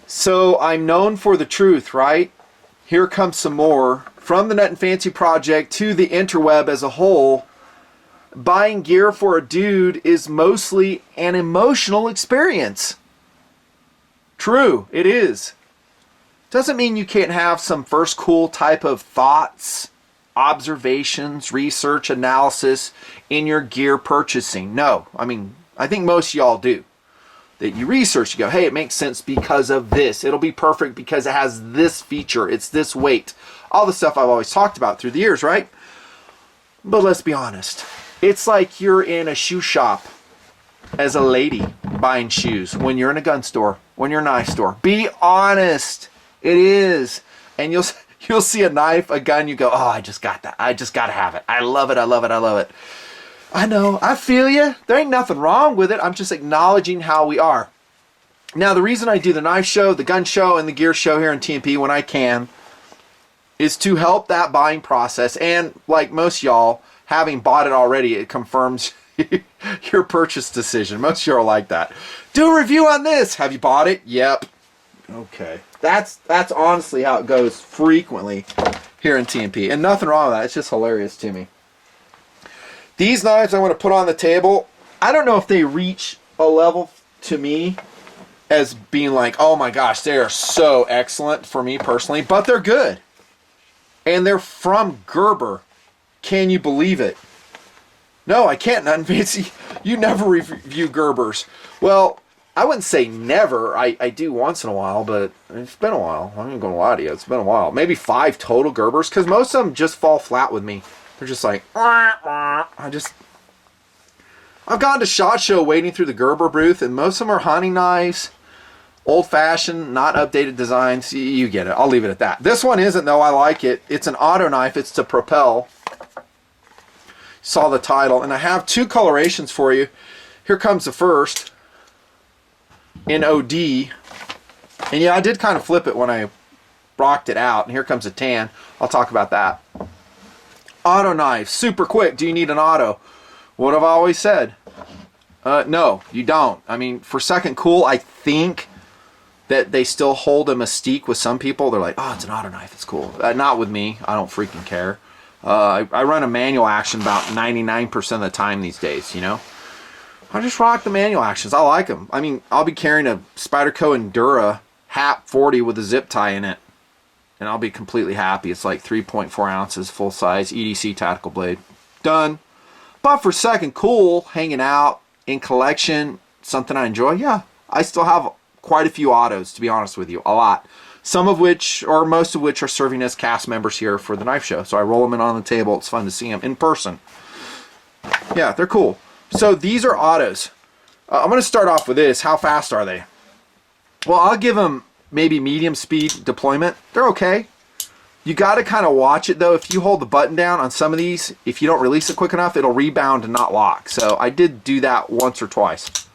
So I'm known for the truth, right? Here comes some more. From the Nutnfancy project to the interweb as a whole, buying gear for a dude is mostly an emotional experience. True, it is. Doesn't mean you can't have some first cool type of thoughts, observations, research, analysis in your gear purchasing. No, I mean, I think most of y'all do. That you research, you go, hey, it makes sense because of this. It'll be perfect because it has this feature. It's this weight. All the stuff I've always talked about through the years, right? But let's be honest. It's like you're in a shoe shop as a lady buying shoes when you're in a gun store, when you're in a knife store. Be honest. It is. And you'll see a knife, a gun, you go, oh, I just got that. I just got to have it. I love it. I love it. I love it. I know. I feel you. There ain't nothing wrong with it. I'm just acknowledging how we are. Now, the reason I do the knife show, the gun show, and the gear show here in TMP when I can is to help that buying process. And like most y'all, having bought it already, it confirms your purchase decision. Most of y'all are like that. Do a review on this. Have you bought it? Yep. Okay. That's honestly how it goes frequently here in TMP. And nothing wrong with that. It's just hilarious to me. These knives I want to put on the table, I don't know if they reach a level to me as being like, oh my gosh, they are so excellent for me personally, but they're good. And they're from Gerber. Can you believe it? No, I can't, Nutnfancy. You never review Gerbers. Well, I wouldn't say never. I do once in a while, but it's been a while. I'm not going to lie to you. It's been a while. Maybe 5 total Gerbers, because most of them just fall flat with me. They're just like, I've gone to SHOT Show wading through the Gerber booth, and most of them are hunting knives, old-fashioned, not updated designs. You get it. I'll leave it at that. This one isn't, though. I like it. It's an auto knife. It's to Propel. Saw the title. And I have 2 colorations for you. Here comes the first in OD. And yeah, I did kind of flip it when I rocked it out. And here comes a tan. I'll talk about that. Auto knife, super quick. Do you need an auto? What have I always said? No, you don't. I mean, for second cool, I think that they still hold a mystique with some people. They're like, oh, it's an auto knife. It's cool. Not with me. I don't freaking care. I run a manual action about 99% of the time these days, you know? I just rock the manual actions. I like them. I mean, I'll be carrying a Spyderco Endura HAP 40 with a zip tie in it, and I'll be completely happy. It's like 3.4 ounces, full size, EDC tactical blade. Done. But for second cool, hanging out, in collection, something I enjoy, yeah, I still have quite a few autos, to be honest with you. A lot. Some of which, or most of which, are serving as cast members here for the knife show. So I roll them in on the table. It's fun to see them in person. Yeah, they're cool. So these are autos. I'm going to start off with this. How fast are they? Well, I'll give them maybe medium speed deployment. They're okay. You got to kind of watch it, though. If you hold the button down on some of these, if you don't release it quick enough, it'll rebound and not lock. So I did do that once or twice.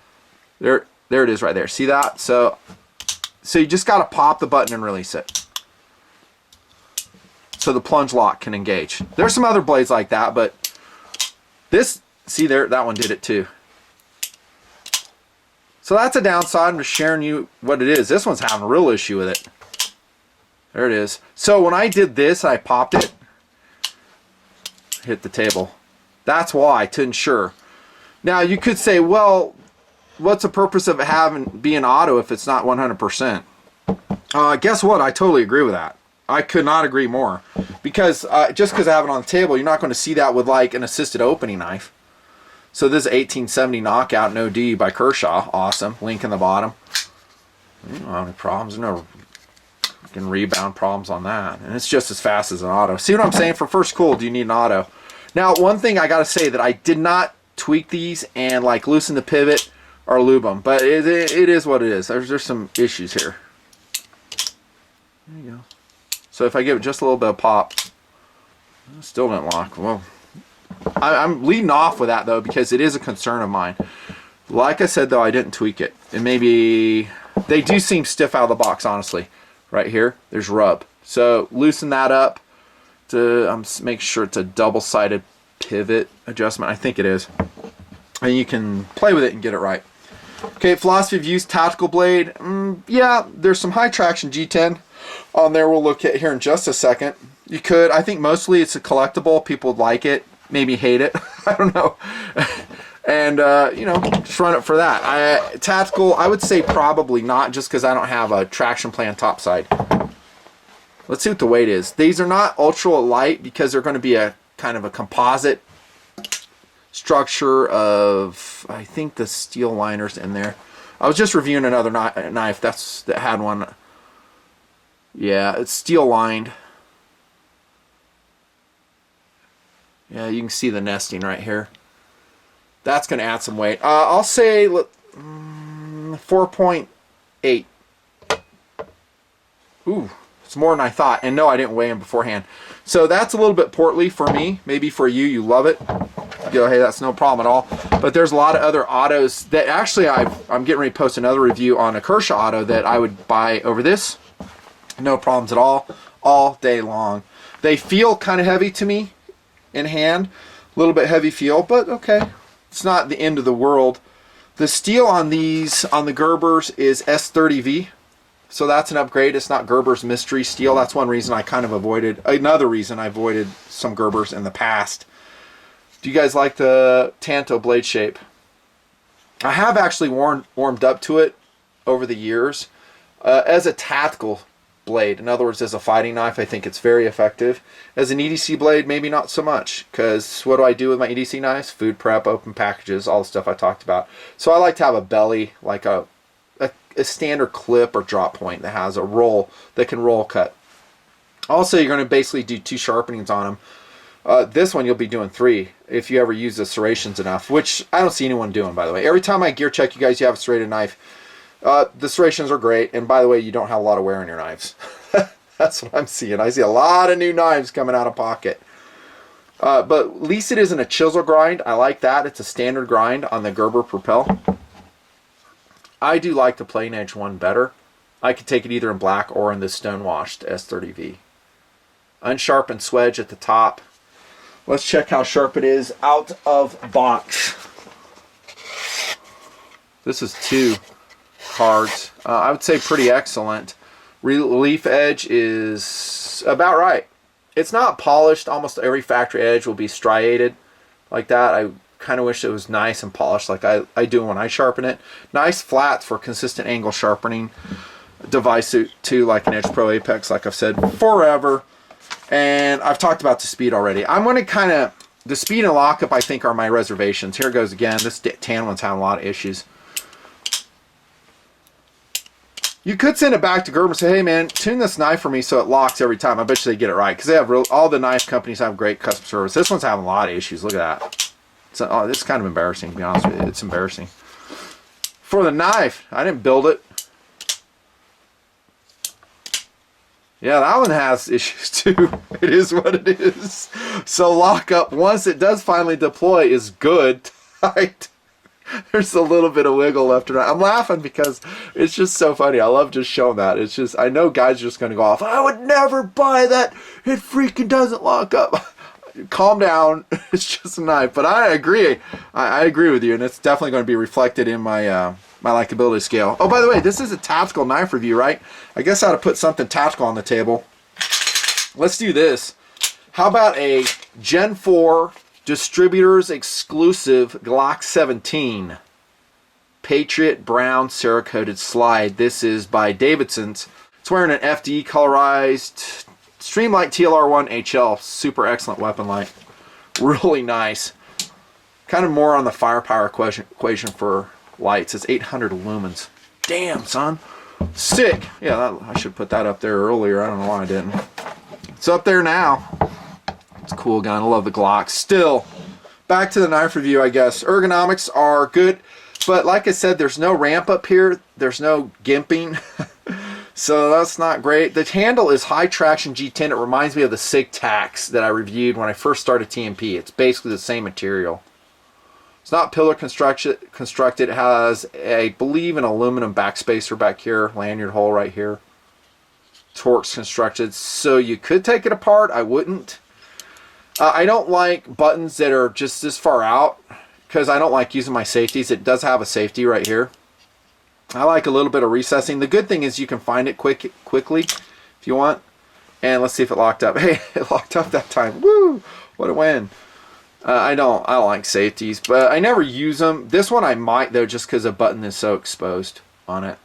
There it is right there. See that? So you just got to pop the button and release it, so the plunge lock can engage. There's some other blades like that, but this, see there, that one did it too. So that's a downside. I'm just sharing you what it is. This one's having a real issue with it. There it is. So when I did this, I popped it, hit the table. That's why, to ensure. Now you could say, well, what's the purpose of it being auto if it's not 100%? Guess what? I totally agree with that. I could not agree more. Because just because I have it on the table, you're not going to see that with like an assisted opening knife. So this is 1870 Knockout No D by Kershaw. Awesome. Link in the bottom. You don't have any problems. No rebound problems on that. And it's just as fast as an auto. See what I'm saying? For first cool, do you need an auto? Now, one thing I got to say that I did not tweak these and like loosen the pivot or lube them. But it is what it is. There's some issues here. There you go. So if I give it just a little bit of pop, it still didn't lock. Well, I'm leading off with that though because it is a concern of mine. Like I said though, I didn't tweak it. And maybe they do seem stiff out of the box, honestly. Right here, there's rub. So loosen that up to make sure it's a double-sided pivot adjustment. I think it is. And you can play with it and get it right. Okay, philosophy of use, tactical blade. Yeah, there's some high traction G10 on there we'll look at here in just a second. You could, I think mostly it's a collectible. People would like it, maybe hate it. I don't know. And, you know, just run it for that. Tactical, I would say probably not, just because I don't have a traction plan topside. Let's see what the weight is. These are not ultra light because they're going to be a kind of a composite structure of, I think, the steel liners in there. I was just reviewing another knife that had one. Yeah, it's steel lined. Yeah, you can see the nesting right here. That's going to add some weight. I'll say 4.8. Ooh, it's more than I thought. And no, I didn't weigh him beforehand. So that's a little bit portly for me. Maybe for you, you love it. You go, hey, that's no problem at all. But there's a lot of other autos that actually I'm getting ready to post another review on a Kershaw auto that I would buy over this. No problems at all day long. They feel kind of heavy to me in hand. A little bit heavy feel, but okay. It's not the end of the world. The steel on these, on the Gerbers, is S30V. So that's an upgrade. It's not Gerber's mystery steel. That's one reason I kind of avoided, another reason I avoided some Gerbers in the past. Do you guys like the Tanto blade shape? I have actually warmed up to it over the years. As a tactical blade, in other words, as a fighting knife, I think it's very effective. As an EDC blade, maybe not so much, because what do I do with my EDC knives? Food prep, open packages, all the stuff I talked about. So I like to have a belly, like a standard clip or drop point that has a roll that can roll cut. Also, you're going to basically do 2 sharpenings on them. This one you'll be doing 3 if you ever use the serrations enough, which I don't see anyone doing, by the way. Every time I gear check you guys, you have a serrated knife. The serrations are great, and by the way, you don't have a lot of wear on your knives. That's what I'm seeing. I see a lot of new knives coming out of pocket. But at least it isn't a chisel grind. I like that. It's a standard grind on the Gerber Propel. I do like the plain edge one better. I could take it either in black or in this stone washed S30V. Unsharpened swedge at the top. Let's check how sharp it is out of box. This is 2 cards. I would say pretty excellent. Relief edge is about right. It's not polished. Almost every factory edge will be striated like that. I kind of wish it was nice and polished like I do when I sharpen it. Nice flats for consistent angle sharpening device too, like an Edge Pro Apex, like I've said forever. And I've talked about the speed already. I'm going to kind of, the speed and lockup I think are my reservations. Here goes again. This tan one's having a lot of issues. You could send it back to Gerber and say, hey man, tune this knife for me so it locks every time. I bet you they get it right, because they have all the knife companies have great customer service. This one's having a lot of issues. Look at that. It's kind of embarrassing, to be honest with you. It's embarrassing. For the knife, I didn't build it. Yeah, that one has issues too. It is what it is. So lockup, once it does finally deploy, is good. Tight. There's a little bit of wiggle left and right. I'm laughing because it's just so funny. I love just showing that. It's just, I know guys are just going to go off, I would never buy that. It freaking doesn't lock up. Calm down. It's just a knife. But I agree. I agree with you, and it's definitely going to be reflected in my my likability scale. Oh, by the way, this is a tactical knife review, right? I guess I ought to put something tactical on the table. Let's do this. How about a Gen 4 Distributors exclusive Glock 17 Patriot Brown Cerakoted slide. This is by Davidson's. It's wearing an FD colorized Streamlight TLR1 HL. Super excellent weapon light. Really nice. Kind of more on the firepower equation for lights. It's 800 lumens. Damn, son. Sick. Yeah, I should put that up there earlier. I don't know why I didn't. It's up there now. It's a cool gun. I love the Glock. Still, back to the knife review, I guess. Ergonomics are good, but like I said, there's no ramp up here. There's no gimping. So that's not great. The handle is high traction G10. It reminds me of the SIG Tax that I reviewed when I first started TMP. It's basically the same material. It's not pillar constructed. It has, I believe, an aluminum backspacer back here, lanyard hole right here. Torx constructed, so you could take it apart. I wouldn't. I don't like buttons that are just this far out because I don't like using my safeties. It does have a safety right here. I like a little bit of recessing. The good thing is you can find it quickly if you want. And let's see if it locked up. Hey, it locked up that time. Woo! What a win. I don't like safeties, but I never use them. This one I might though, just because the button is so exposed on it.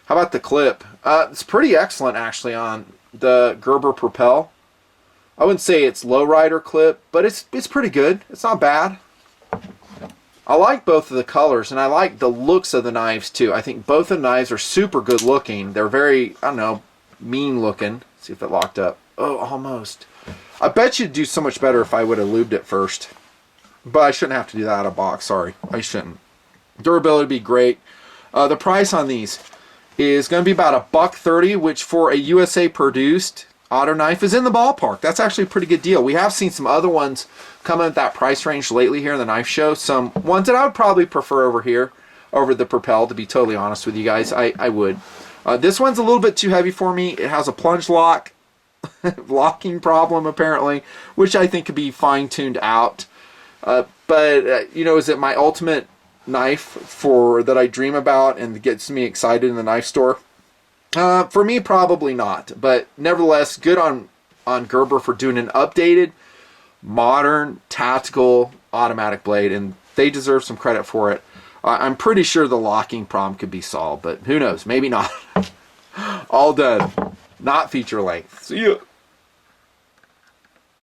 How about the clip? It's pretty excellent actually on the Gerber Propel. I wouldn't say it's lowrider clip, but it's pretty good. It's not bad. I like both of the colors, and I like the looks of the knives too. I think both the knives are super good looking. They're very, I don't know, mean looking. Let's see if it locked up. Oh, almost. I bet you'd do so much better if I would have lubed it first. But I shouldn't have to do that out of box. Sorry, I shouldn't. Durability would be great. The price on these is going to be about $1.30, which for a USA produced auto knife is in the ballpark. That's actually a pretty good deal. We have seen some other ones come in at that price range lately here in the knife show. Some ones that I would probably prefer over here, over the Propel, to be totally honest with you guys. I would. This one's a little bit too heavy for me. It has a plunge lock, locking problem apparently, which I think could be fine-tuned out. But you know, is it my ultimate knife for that I dream about and gets me excited in the knife store? For me, probably not. But nevertheless, good on Gerber for doing an updated, modern, tactical automatic blade, and they deserve some credit for it. I'm pretty sure the locking problem could be solved, but who knows? Maybe not. All done. Not feature length. See ya.